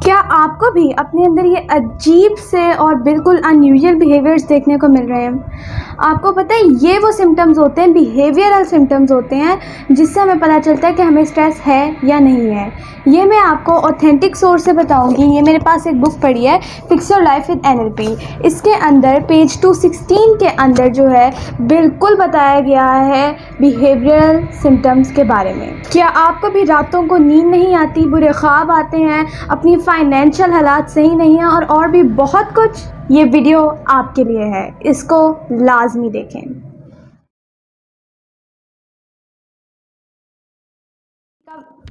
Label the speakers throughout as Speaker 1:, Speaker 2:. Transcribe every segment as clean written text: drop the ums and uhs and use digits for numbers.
Speaker 1: क्या आपको भी अपने अंदर ये अजीब से और बिल्कुल अनयूजुअल बिहेवियर्स देखने को मिल रहे हैं? आपको पता है ये वो सिम्टम्स होते हैं, बिहेवियरल सिम्टम्स होते हैं, जिससे हमें पता चलता है कि हमें स्ट्रेस है या नहीं है। ये मैं आपको ऑथेंटिक सोर्स से बताऊंगी। ये मेरे पास एक बुक पड़ी है, fix your life with NLP। इसके अंदर पेज 216 के अंदर जो है बिल्कुल बताया गया है बिहेवियरल सिम्टम्स के बारे में। क्या आपको भी रातों को नींद नहीं आती, बुरे ख्वाब आते हैं, अपनी फाइनेंशियल हालात सही नहीं है और भी बहुत कुछ? ये वीडियो आपके लिए है, इसको लाजमी देखें।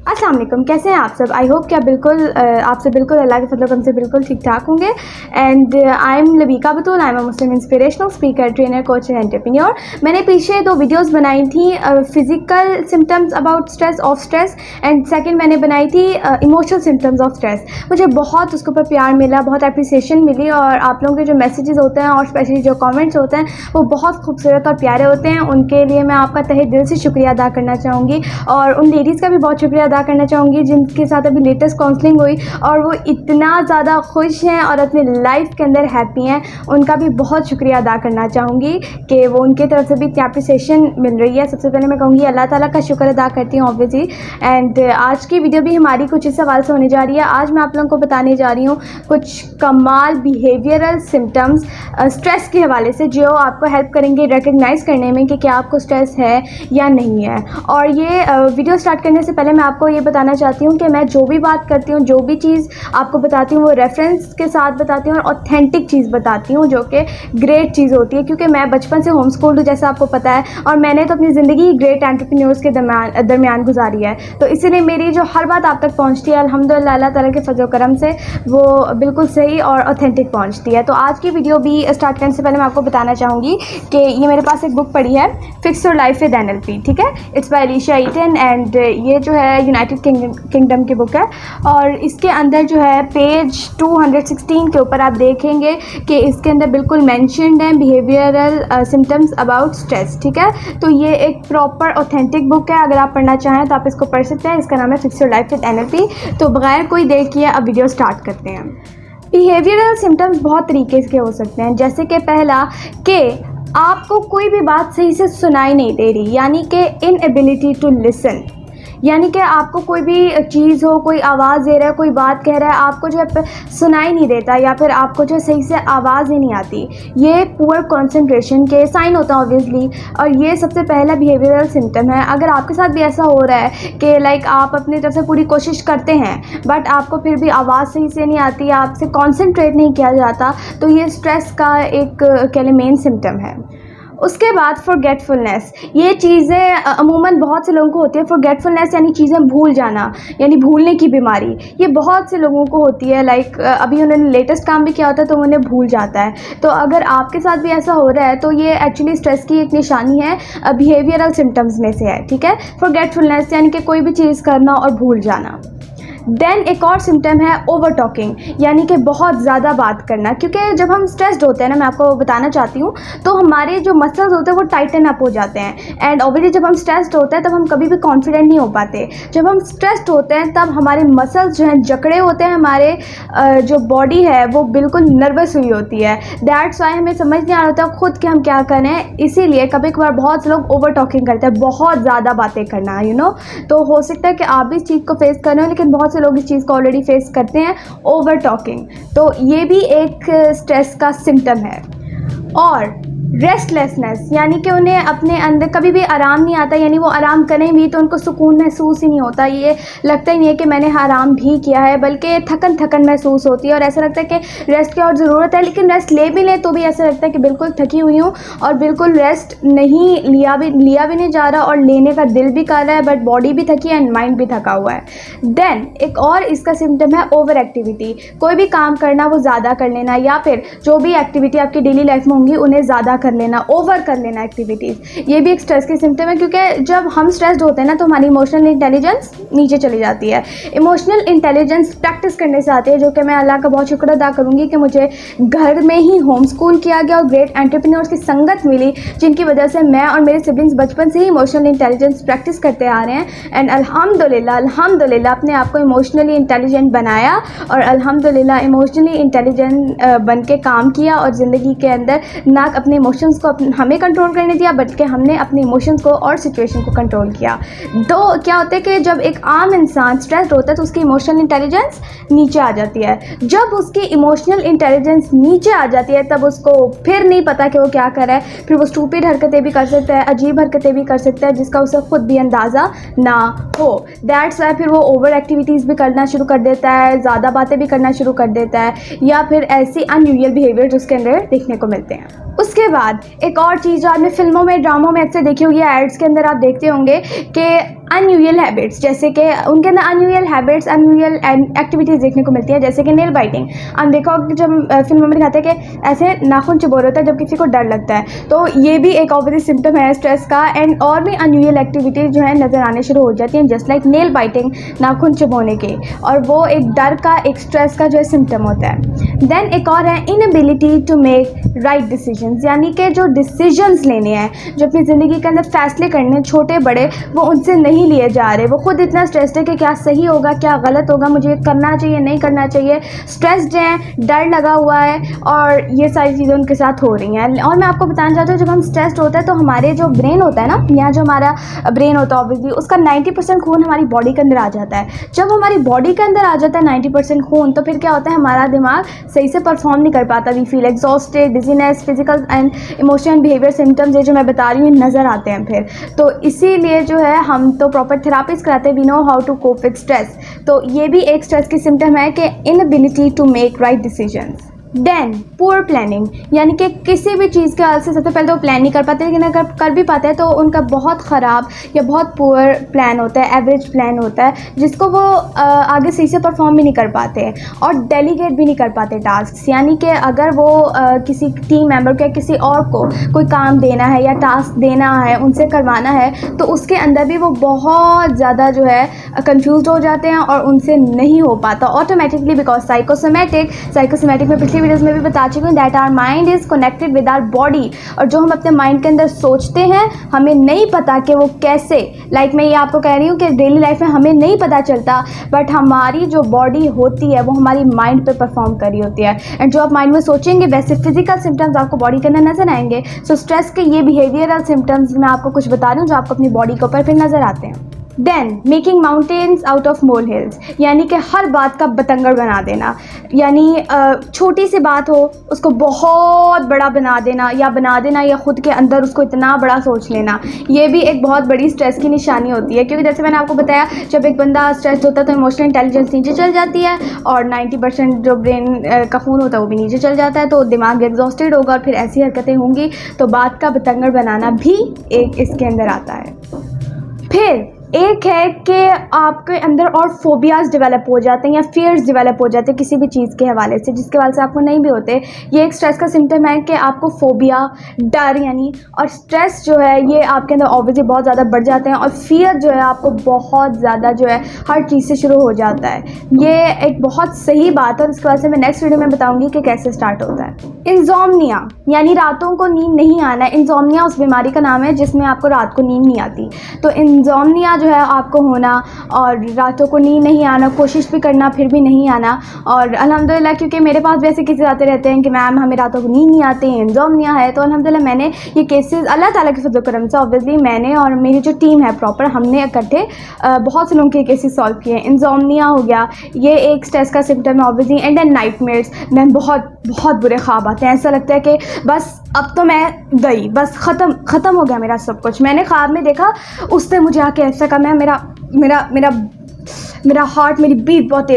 Speaker 1: अस्सलाम वालेकुम, कैसे हैं आप सब? आई होप कि आप बिल्कुल आपसे बिल्कुल अल्लाह के फजल से बिल्कुल ठीक ठाक होंगे। And I am Labika Batool, I am a Muslim inspirational speaker, trainer, coach and entrepreneur. मैंने पीछे 2 वीडियोस बनाई थी, physical symptoms about stress, of stress, and second मैंने बनाई थी इमोशनल सिम्टम्स ऑफ स्ट्रेस। मुझे बहुत उसके ऊपर प्यार मिला, बहुत अप्रिसिएशन मिली, और आप लोगों के जो मैसेजेस होते हैं और स्पेशली जो कमेंट्स होते हैं वो बहुत खूबसूरत और प्यारे होते हैं। उनके लिए मैं आपका तहे दिल से शुक्रिया अदा करना चाहूँगी, और उन लेडीज़ का भी बहुत शुक्रिया अदा करना चाहूँगी जिनके साथ अभी लेटेस्ट काउंसलिंग हुई और वो इतना ज़्यादा खुश हैं और अपने लाइफ के अंदर हैप्पी हैं। उनका भी बहुत शुक्रिया अदा करना चाहूँगी कि वो उनके तरफ से भी इतनी अप्रिसिएशन मिल रही है। सबसे पहले मैं कहूँगी अल्लाह ताला का शुक्र अदा करती हूँ ऑब्वियसली। एंड आज की वीडियो भी हमारी कुछ इस सवाल से होने जा रही है। आज मैं आप लोगों को बताने जा रही हूँ कुछ कमाल बिहेवियरल सिम्टम्स स्ट्रेस के हवाले से, जो आपको हेल्प करेंगे रिकग्नाइज़ करने में कि क्या आपको स्ट्रेस है या नहीं है। और ये वीडियो स्टार्ट करने से पहले मैं आपको ये बताना चाहती हूँ कि मैं जो भी बात करती हूँ, जो भी चीज़ आपको बताती हूँ, वो रेफरेंस के साथ बताती हूँ और ऑथेंटिक चीज़ बताती हूँ, जो कि ग्रेट चीज़ होती है। क्योंकि मैं बचपन से होम स्कूल्ड हूँ, जैसा आपको पता है, और मैंने तो अपनी ज़िंदगी ग्रेट एंटरप्रेन्योर्स के दरमियान गुजारी है। तो इसीलिए मेरी जो हर बात आप तक पहुँचती है, अल्हम्दुलिल्लाह अल्लाह ताला के फजल करम से, वो बिल्कुल सही और ऑथेंटिक पहुँचती है। तो आज की वीडियो भी स्टार्ट करने से पहले मैं आपको बताना चाहूँगी कि ये मेरे पास एक बुक पड़ी है, fix your life with NLP, ठीक है। It's by Alicia Eaton, and ये जो है यूनाइटेड किंगडम की बुक है। और इसके अंदर जो है पेज 216 के ऊपर आप देखेंगे कि इसके अंदर बिल्कुल मेंशन्ड है बिहेवियरल सिम्टम्स अबाउट स्ट्रेस, ठीक है। तो ये एक प्रॉपर ऑथेंटिक बुक है, अगर आप पढ़ना चाहें तो आप इसको पढ़ सकते हैं। इसका नाम है fix your life with NLP। तो बगैर कोई देर किए अब वीडियो स्टार्ट करते हैं। बिहेवियरल सिम्टम्स बहुत तरीके के हो सकते हैं, जैसे कि पहला कि आपको कोई भी बात सही से सुनाई नहीं दे रही, यानी कि इनएबिलिटी टू लिसन। यानी कि आपको कोई भी चीज़ हो, कोई आवाज़ दे रहा है, कोई बात कह रहा है, आपको जो है सुनाई नहीं देता, या फिर आपको जो सही से आवाज़ ही नहीं आती। ये पुअर कंसंट्रेशन के साइन होता है ऑब्वियसली, और ये सबसे पहला बिहेवियरल सिम्टम है। अगर आपके साथ भी ऐसा हो रहा है कि लाइक आप अपनी तरफ से पूरी कोशिश करते हैं बट आपको फिर भी आवाज़ सही से नहीं आती, आपसे कॉन्सेंट्रेट नहीं किया जाता, तो ये स्ट्रेस का एक मेन सिम्टम है। उसके बाद फॉरगेटफुलनेस, ये चीज़ें अमूमन बहुत से लोगों को होती है। फॉरगेटफुलनेस यानी चीज़ें भूल जाना, यानी भूलने की बीमारी, ये बहुत से लोगों को होती है। लाइक अभी उन्होंने लेटेस्ट काम भी किया होता है तो उन्हें भूल जाता है। तो अगर आपके साथ भी ऐसा हो रहा है तो ये एक्चुअली स्ट्रेस की एक निशानी है, बिहेवियरल सिम्टम्स में से है, ठीक है। फॉरगेटफुलनेस यानी कि कोई भी चीज़ करना और भूल जाना। देन एक और सिम्टम है ओवर टॉकिंग, यानी कि बहुत ज़्यादा बात करना। क्योंकि जब हम स्ट्रेस्ड होते हैं ना, मैं आपको बताना चाहती हूँ, तो हमारे जो मसल्स होते हैं वो टाइटन अप हो जाते हैं। एंड ऑब्वियसली जब हम स्ट्रेस्ड होते हैं तब हम कभी भी कॉन्फिडेंट नहीं हो पाते। जब हम स्ट्रेस्ड होते हैं तब हमारे मसल्स जो हैं जकड़े होते हैं, हमारे जो बॉडी है वो बिल्कुल नर्वस हुई होती है। दैट्स वाई हमें समझ नहीं आ रहा होता खुद कि हम क्या करें। इसीलिए कभी कभार बहुत से लोग ओवर टॉकिंग करते हैं, बहुत ज़्यादा बातें करना, तो हो सकता है कि आप भी इस चीज़ को फेस कर रहे हो, लेकिन बहुत से लोग इस चीज़ को ऑलरेडी फेस करते हैं, ओवर टॉकिंग। तो ये भी एक स्ट्रेस का सिम्टम है। और रेस्टलेसनेस, यानी कि उन्हें अपने अंदर कभी भी आराम नहीं आता, यानी वो आराम करें भी तो उनको सुकून महसूस ही नहीं होता। ये लगता ही नहीं है कि मैंने आराम भी किया है, बल्कि थकन थकन महसूस होती है और ऐसा लगता है कि रेस्ट की और ज़रूरत है। लेकिन रेस्ट ले भी लें तो भी ऐसा लगता है कि बिल्कुल थकी हुई हूँ और बिल्कुल रेस्ट नहीं लिया भी नहीं जा रहा, और लेने का दिल भी कर रहा है बट बॉडी भी थकी है एंड माइंड भी थका हुआ है। देन एक और इसका सिम्टम है ओवर एक्टिविटी, कोई भी काम करना वो ज़्यादा कर लेना, या फिर जो भी एक्टिविटी आपकी डेली लाइफ में होंगी उन्हें ज़्यादा कर लेना, ओवर कर लेना एक्टिविटीज़, ये भी एक स्ट्रेस की सिम्टम है, क्योंकि जब हम स्ट्रेस्ड होते हैं ना तो हमारी इमोशनल इंटेलिजेंस नीचे चली जाती है। इमोशनल इंटेलिजेंस प्रैक्टिस करने से आती है, जो कि मैं अल्लाह का बहुत शुक्र अदा करूँगी कि मुझे घर में ही होम स्कूल किया गया और ग्रेट एंटरप्रेन्योर्स की संगत मिली, जिनकी वजह से मैं और मेरे सिबलिंग्स बचपन से ही इमोशनल इंटेलिजेंस प्रैक्टिस करते आ रहे हैं। एंड अल्हम्दुलिल्लाह अपने आप को इमोशनली इंटेलिजेंट बनाया और अल्हम्दुलिल्लाह इमोशनली इंटेलिजेंट बन के काम किया और ज़िंदगी के अंदर ना अपने इमोशंस को हमें कंट्रोल करने दिया, बल्कि हमने अपने इमोशंस को और सिचुएशन को कंट्रोल किया। तो क्या होता है कि जब एक आम इंसान स्ट्रेस्ड होता है तो उसकी इमोशनल इंटेलिजेंस नीचे आ जाती है। जब उसकी इमोशनल इंटेलिजेंस नीचे आ जाती है तब उसको फिर नहीं पता कि वो क्या कर रहा है, फिर वो स्टूपिड हरकतें भी कर सकता है, अजीब हरकतें भी कर सकता है जिसका उसे खुद भी अंदाज़ा ना हो। दैट्स वाई फिर वो ओवर एक्टिविटीज़ भी करना शुरू कर देता है, ज़्यादा बातें भी करना शुरू कर देता है, या फिर ऐसी अनयूजुअल बिहेवियर उसके अंदर देखने को मिलते हैं। उसके बाद एक और चीज़ जो आपने फिल्मों में, ड्रामों में अक्सर देखी होगी, एड्स के अंदर आप देखते होंगे कि अनयूजुअल हैबिट्स, जैसे कि उनके अंदर अनयूजुअल हैबिट्स, अनयूजुअल एक्टिविटीज़ देखने को मिलती है, जैसे कि नेल बाइटिंग। हम देखा होगा कि जब फिल्मों में दिखाते हैं कि ऐसे नाखून चुभोर होता है जब किसी को डर लगता है, तो ये भी एक ऑब्वियस सिम्टम है स्ट्रेस का। एंड और भी अनयूजुअल एक्टिविटीज़ जो है नज़र आने शुरू हो जाती हैं, जस्ट लाइक नेल बाइटिंग, नाखून चुभोने के, और वो एक डर का, एक स्ट्रेस का जो है सिम्टम होता है। देन एक और है inability to make right decisions, यानी कि जो डिसीजंस लेने हैं, जो अपनी ज़िंदगी के अंदर फैसले करने छोटे बड़े, वो उनसे नहीं लिए जा रहे। वो खुद इतना स्ट्रेस्ड है कि क्या सही होगा, क्या गलत होगा, मुझे करना चाहिए, नहीं करना चाहिए, स्ट्रेस्ड हैं, डर लगा हुआ है, और ये सारी चीज़ें उनके साथ हो रही हैं। और मैं आपको बताना चाहती हूँ, जब हम स्ट्रेस्ड होता है तो हमारे जो ब्रेन होता है ना, यहाँ जो हमारा ब्रेन होता है ऑब्वियसली, उसका 90% खून हमारी बॉडी के अंदर आ जाता है। जब हमारी बॉडी के अंदर आ जाता है 90% खून, तो फिर क्या होता है, हमारा दिमाग सही से परफॉर्म नहीं कर पाता। We feel exhausted, dizziness, physical and emotional behaviour symptoms, ये जो मैं बता रही हूँ नज़र आते हैं फिर। तो इसीलिए जो है हम तो प्रॉपर थेरापिस्ट कराते हैं, we know how to cope with stress. तो ये भी एक स्ट्रेस की सिम्टम है कि inability to make right decisions. Then poor planning, यानी कि किसी भी चीज़ के हाल से सबसे पहले तो वो प्लान नहीं कर पाते, लेकिन अगर कर भी पाते हैं तो उनका बहुत ख़राब या बहुत पुअर प्लान होता है, एवरेज प्लान होता है, जिसको वो आगे सही से परफॉर्म भी नहीं कर पाते हैं और डेलीगेट भी नहीं कर पाते टास्क। यानी कि अगर वो किसी टीम मेंबर को या किसी और को कोई काम देना है या टास्क देना है, उनसे करवाना है, तो उसके अंदर भी वो बहुत ज़्यादा जो है कन्फ्यूज़ हो जाते हैं और उनसे नहीं हो पाता ऑटोमेटिकली, बिकॉज साइकोसोमैटिक में पिछली वीडियोस में भी बता चुकी हूँ that our mind is connected with our body. और जो हम अपने माइंड के अंदर सोचते हैं हमें नहीं पता कि वो कैसे, लाइक मैं ये आपको कह रही हूँ कि डेली लाइफ में हमें नहीं पता चलता, बट हमारी जो बॉडी होती है वो हमारी माइंड पे परफॉर्म कर रही होती है। एंड जो आप माइंड में सोचेंगे वैसे फिजिकल सिम्टम्स आपको बॉडी के अंदर नजर आएंगे। सो स्ट्रेस के ये बिहेवियरल सिम्टम्स मैं आपको कुछ बता रही हूँ जो आपको अपनी बॉडी के ऊपर फिर नजर आते हैं। Then making mountains out of mole hills, यानी कि हर बात का बतंगड़ बना देना, यानी छोटी सी बात हो उसको बहुत बड़ा बना देना या खुद के अंदर उसको इतना बड़ा सोच लेना, ये भी एक बहुत बड़ी स्ट्रेस की निशानी होती है। क्योंकि जैसे मैंने आपको बताया, जब एक बंदा स्ट्रेस होता है तो इमोशनल इंटेलिजेंस नीचे चल जाती है और 90% जो ब्रेन का खून होता है वो भी नीचे चल जाता है, तो दिमाग एग्जॉस्टेड होगा और फिर ऐसी हरकतें होंगी, तो बात का बतंगड़ बनाना भी एक इसके अंदर आता है। फिर एक है कि आपके अंदर और फोबियाज़ डेवलप हो जाते हैं या फियर्स डेवलप हो जाते हैं किसी भी चीज़ के हवाले से, जिसके हवाले से आपको नहीं भी होते। ये एक स्ट्रेस का सिम्टम है कि आपको फोबिया, डर यानी, और स्ट्रेस जो है ये आपके अंदर ऑब्वियसली बहुत ज़्यादा बढ़ जाते हैं, और फियर जो है आपको बहुत ज़्यादा जो है हर चीज़ से शुरू हो जाता है। ये एक बहुत सही बात है और इसके वजह से मैं नेक्स्ट वीडियो में बताऊँगी कि कैसे स्टार्ट होता है। इंसोम्निया, यानी रातों को नींद नहीं आना। इंसोम्निया उस बीमारी का नाम है जिसमें आपको रात को नींद नहीं आती। तो इंसोम्निया जो है आपको होना और रातों को नींद नहीं आना, कोशिश भी करना फिर भी नहीं आना। और अल्हम्दुलिल्लाह, क्योंकि मेरे पास भी ऐसे केसेस आते रहते हैं कि मैम हमें रातों को नींद नहीं आती, इंसोम्निया है, तो अल्हम्दुलिल्लाह मैंने ये केसेस अल्लाह ताला के फज़ल करम से ऑब्वियसली मैंने और मेरी जो टीम है प्रॉपर, हमने इकट्ठे बहुत से लोगों के केसेस सॉल्व किए। इंसोम्निया हो गया, ये एक स्ट्रेस का सिम्टम है obviously. And then nightmares, ma'am बहुत बहुत बुरे ख्वाब आते हैं, ऐसा लगता है कि बस अब तो मैं गई, बस ख़त्म हो गया मेरा सब कुछ। मैंने ख्वाब में देखा, उससे मुझे आके ऐसा कहा, मेरा हार्ट, मेरी बीट बहुत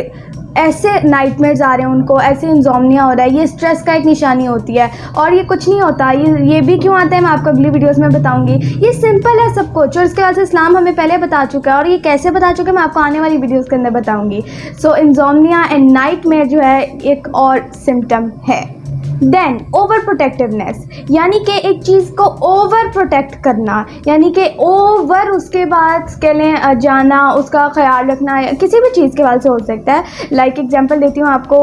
Speaker 1: ऐसे नाइटमेयर्स आ रहे हैं उनको, ऐसे इंसोम्निया हो रहा है। ये स्ट्रेस का एक निशानी होती है और ये कुछ नहीं होता। ये भी क्यों आता है मैं आपको अगली वीडियोस में बताऊंगी। ये सिंपल है सब कुछ, और इसके बाद से इस्लाम हमें पहले बता चुका है, और ये कैसे बता चुका है मैं आपको आने वाली वीडियोस के अंदर बताऊंगी। सो इंसोम्निया एंड नाइटमेयर जो है एक और सिम्टम है। देन ओवर प्रोटेक्टिवनेस, यानी कि एक चीज़ को ओवर प्रोटेक्ट करना, यानी कि ओवर उसके बाद कह लें जाना, उसका ख्याल रखना, किसी भी चीज़ के बाद से हो सकता है। लाइक एग्जांपल देती हूँ आपको,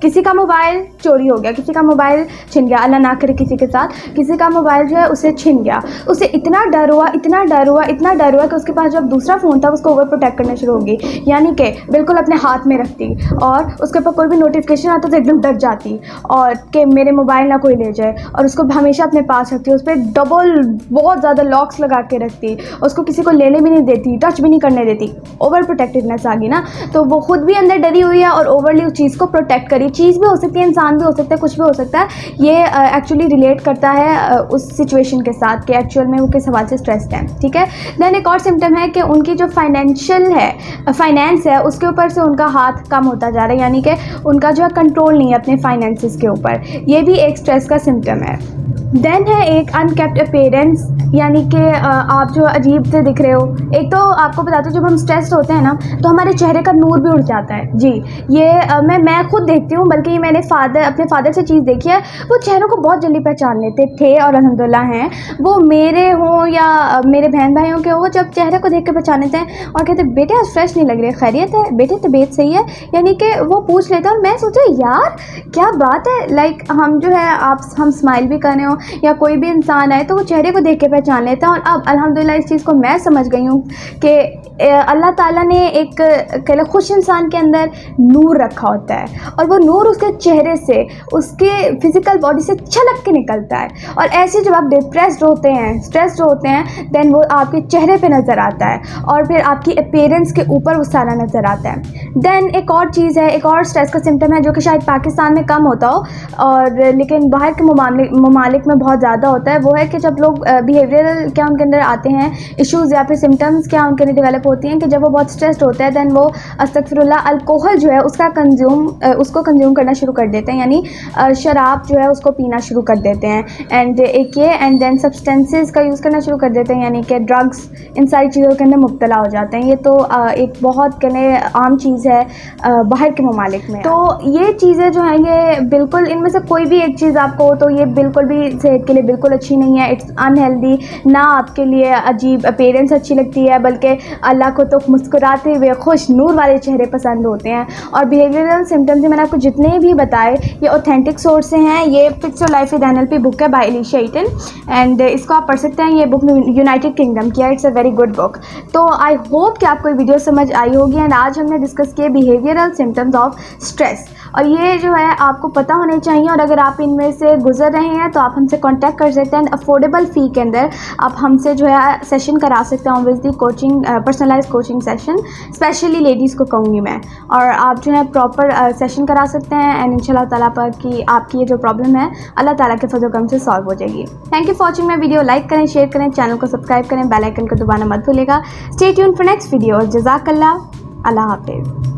Speaker 1: किसी का मोबाइल चोरी हो गया, किसी का मोबाइल छिन गया, अल्लाह ना करे किसी के साथ, किसी का मोबाइल जो है उसे छिन गया, उसे इतना डर हुआ, इतना डर हुआ, इतना डर हुआ कि उसके पास जब दूसरा फ़ोन था उसको ओवर प्रोटेक्ट करना शुरू होगी, यानी कि बिल्कुल अपने हाथ में रखती और उसके ऊपर कोई भी नोटिफिकेशन आता तो एकदम डर जाती और कि मेरे मोबाइल ना कोई ले जाए, और उसको हमेशा अपने पास रखती, उस पर डबल बहुत ज़्यादा लॉक्स लगा के रखती, उसको किसी को लेने भी नहीं देती, टच भी नहीं करने देती। ओवर प्रोटेक्टिवनेस आ गई ना, तो वो खुद भी अंदर डरी हुई है और ओवरली उस चीज़ को प्रोटेक्ट करी। चीज़ भी हो सकती है, इंसान भी हो सकता है, कुछ भी हो सकता है। ये एक्चुअली रिलेट करता है उस सिचुएशन के साथ कि एक्चुअल में वो किस हवाले से स्ट्रेस्ड है, ठीक है। देन एक और सिम्टम है कि उनकी जो फाइनेंस है उसके ऊपर से उनका हाथ कम होता जा रहा है, यानी कि उनका जो है कंट्रोल नहीं है अपने फाइनेंसिस के ऊपर, ये भी एक स्ट्रेस का सिम्टम है। देन है एक अनकेप्ट अपीयरेंस, यानी कि आप जो अजीब से दिख रहे हो। एक तो आपको बताती हूँ, जब हम स्ट्रेस्ड होते हैं ना तो हमारे चेहरे का नूर भी उड़ जाता है जी। ये मैं खुद देखती हूँ, बल्कि ये मैंने अपने फादर से चीज़ देखी है। वो चेहरों को बहुत जल्दी पहचान लेते थे और अल्हम्दुलिल्लाह हैं, वो मेरे हों या मेरे बहन भाइयों के हो, जब चेहरे को देख के पहचान लेते हैं और कहते बेटे आज फ्रेश नहीं लग रहे, खैरियत है बेटे, तबीयत सही है, यानी कि वो पूछ लेता और मैं सोचा यार क्या बात है। लाइक हम जो है हम स्माइल भी कर रहे हो या कोई भी इंसान आए तो वो चेहरे को देख के पहचान लेता है। और अब अल्हम्दुलिल्लाह इस चीज़ को मैं समझ गई हूँ कि अल्लाह ताला ने एक कह खुश इंसान के अंदर नूर रखा होता है और वो नूर उसके चेहरे से, उसके फिज़िकल बॉडी से छलक के निकलता है। और ऐसे जब आप डिप्रेस्ड होते हैं, स्ट्रेस्ड होते हैं, देन वो आपके चेहरे पे नज़र आता है और फिर आपकी अपीयरेंस के ऊपर वो सारा नज़र आता है। देन एक और चीज़ है, एक और स्ट्रेस का सिम्टम है जो कि शायद पाकिस्तान में कम होता हो और लेकिन बाहर के ममालिक में बहुत ज़्यादा होता है। वो है कि जब लोग बिहेवियरल क्या उनके अंदर आते हैं इश्यूज़ या फिर सिम्टम्स क्या उनके अंदर डेवलप होती हैं कि जब वो बहुत स्ट्रेस्ड होते हैं देन वो अस्तगफिरुल्लाह अल्कोहल जो है उसको कंज्यूम करना शुरू कर देते हैं, यानी शराब जो है उसको पीना शुरू कर देते हैं। एंड एक ये एंड देन सब्सटेंसेस का यूज़ करना शुरू कर देते हैं, यानी कि ड्रग्स, इन सारी चीज़ों के अंदर मुब्तला हो जाते हैं। ये तो एक बहुत कहने आम चीज़ है बाहर के ममालिक में। तो ये चीज़ें जो हैं ये बिल्कुल, इनमें से कोई भी एक चीज़ आपको हो तो ये बिल्कुल भी सेहत के लिए बिल्कुल अच्छी नहीं है। इट्स अनहेल्दी, ना आपके लिए अजीब अपीयरेंस अच्छी लगती है, बल्कि अल्लाह को तो मुस्कुराते हुए खुश नूर वाले चेहरे पसंद होते हैं। और बिहेवियरल सिम्टम्स मैंने आपको जितने भी बताए ये ऑथेंटिक सोर्स से हैं। ये fix your life with NLP book है बाय एलिशा ईटन एंड इसको आप पढ़ सकते हैं। ये बुक यूनाइटेड किंगडम की है, it's a very good book. तो आई होप कि आपको ये वीडियो समझ आई होगी। एंड आज हमने डिस्कस किए बिहेवियरल सिम्टम्स ऑफ स्ट्रेस, और ये जो है आपको पता होने चाहिए। और अगर आप इनमें से गुजर रहे हैं तो आप हमसे कांटेक्ट कर सकते हैं। अफोर्डेबल फ़ी के अंदर आप हमसे जो है सेशन करा सकते हैं, obviously coaching, personalize coaching session, specially ladies को कहूँगी मैं। और आप जो है प्रॉपर सेशन करा सकते हैं एंड इंशाल्लाह ताला पर कि आपकी ये जो प्रॉब्लम है अल्लाह ताला के फजल करम से सॉल्व हो जाएगी। Thank you for watching my video. Like करें, शेयर करें, चैनल को सब्सक्राइब करें, बेल आइकन को दबाना मत भूलिएगा। Stay tuned for next video. जज़ाकल्लाह, अल्लाह हाफिज़।